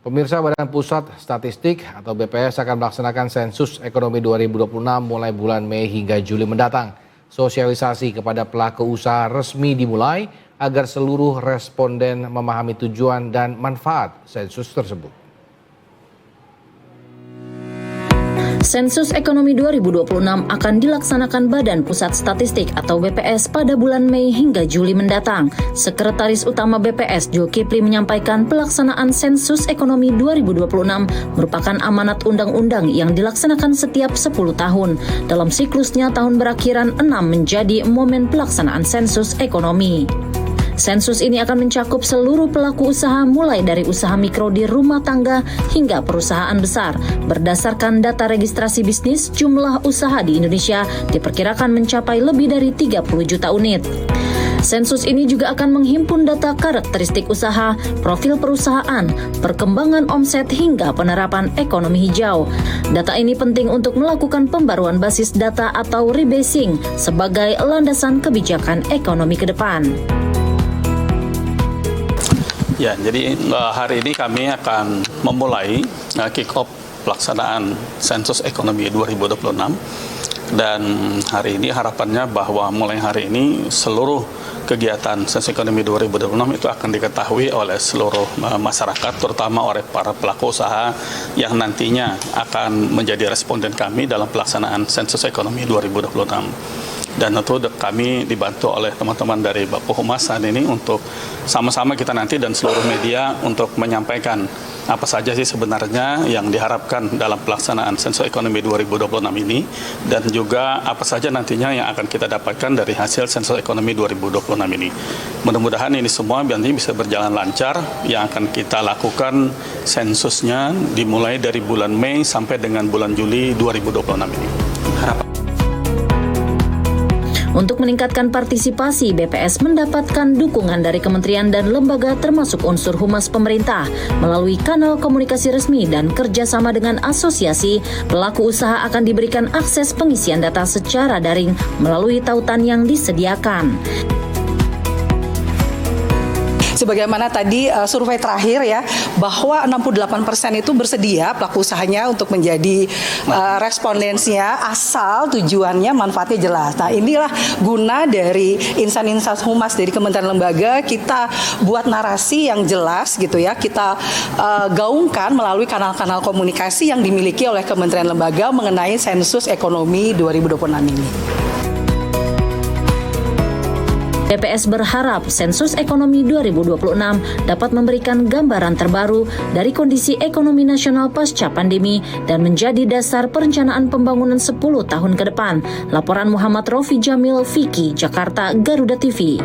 Pemirsa, Badan Pusat Statistik atau BPS akan melaksanakan sensus ekonomi 2026 mulai bulan Mei hingga Juli mendatang. Sosialisasi kepada pelaku usaha resmi dimulai agar seluruh responden memahami tujuan dan manfaat sensus tersebut. Sensus Ekonomi 2026 akan dilaksanakan Badan Pusat Statistik atau BPS pada bulan Mei hingga Juli mendatang. Sekretaris Utama BPS Zulkifli menyampaikan pelaksanaan Sensus Ekonomi 2026 merupakan amanat undang-undang yang dilaksanakan setiap 10 tahun. Dalam siklusnya tahun berakhiran 6 menjadi momen pelaksanaan Sensus Ekonomi. Sensus ini akan mencakup seluruh pelaku usaha mulai dari usaha mikro di rumah tangga hingga perusahaan besar. Berdasarkan data registrasi bisnis, jumlah usaha di Indonesia diperkirakan mencapai lebih dari 30 juta unit. Sensus ini juga akan menghimpun data karakteristik usaha, profil perusahaan, perkembangan omset hingga penerapan ekonomi hijau. Data ini penting untuk melakukan pembaruan basis data atau rebasing sebagai landasan kebijakan ekonomi ke depan. Ya, jadi hari ini kami akan memulai kick-off pelaksanaan Sensus Ekonomi 2026 dan hari ini harapannya bahwa mulai hari ini seluruh kegiatan Sensus Ekonomi 2026 itu akan diketahui oleh seluruh masyarakat, terutama oleh para pelaku usaha yang nantinya akan menjadi responden kami dalam pelaksanaan Sensus Ekonomi 2026. Dan tentu kami dibantu oleh teman-teman dari Bapak Humas saat ini untuk sama-sama kita nanti dan seluruh media untuk menyampaikan apa saja sih sebenarnya yang diharapkan dalam pelaksanaan Sensus Ekonomi 2026 ini dan juga apa saja nantinya yang akan kita dapatkan dari hasil Sensus Ekonomi 2026 ini. Mudah-mudahan ini semua nanti bisa berjalan lancar yang akan kita lakukan sensusnya dimulai dari bulan Mei sampai dengan bulan Juli 2026 ini. Untuk meningkatkan partisipasi, BPS mendapatkan dukungan dari kementerian dan lembaga termasuk unsur humas pemerintah. Melalui kanal komunikasi resmi dan kerjasama dengan asosiasi, pelaku usaha akan diberikan akses pengisian data secara daring melalui tautan yang disediakan. Sebagaimana tadi survei terakhir ya, bahwa 68% itu bersedia pelaku usahanya untuk menjadi respondensinya asal tujuannya manfaatnya jelas. Nah, inilah guna dari insan-insan humas dari kementerian lembaga, kita buat narasi yang jelas gitu ya, kita gaungkan melalui kanal-kanal komunikasi yang dimiliki oleh kementerian lembaga mengenai Sensus Ekonomi 2026 ini. BPS berharap Sensus Ekonomi 2026 dapat memberikan gambaran terbaru dari kondisi ekonomi nasional pasca pandemi dan menjadi dasar perencanaan pembangunan 10 tahun ke depan. Laporan Muhammad Rofi Jamil, Vicky, Jakarta, Garuda TV.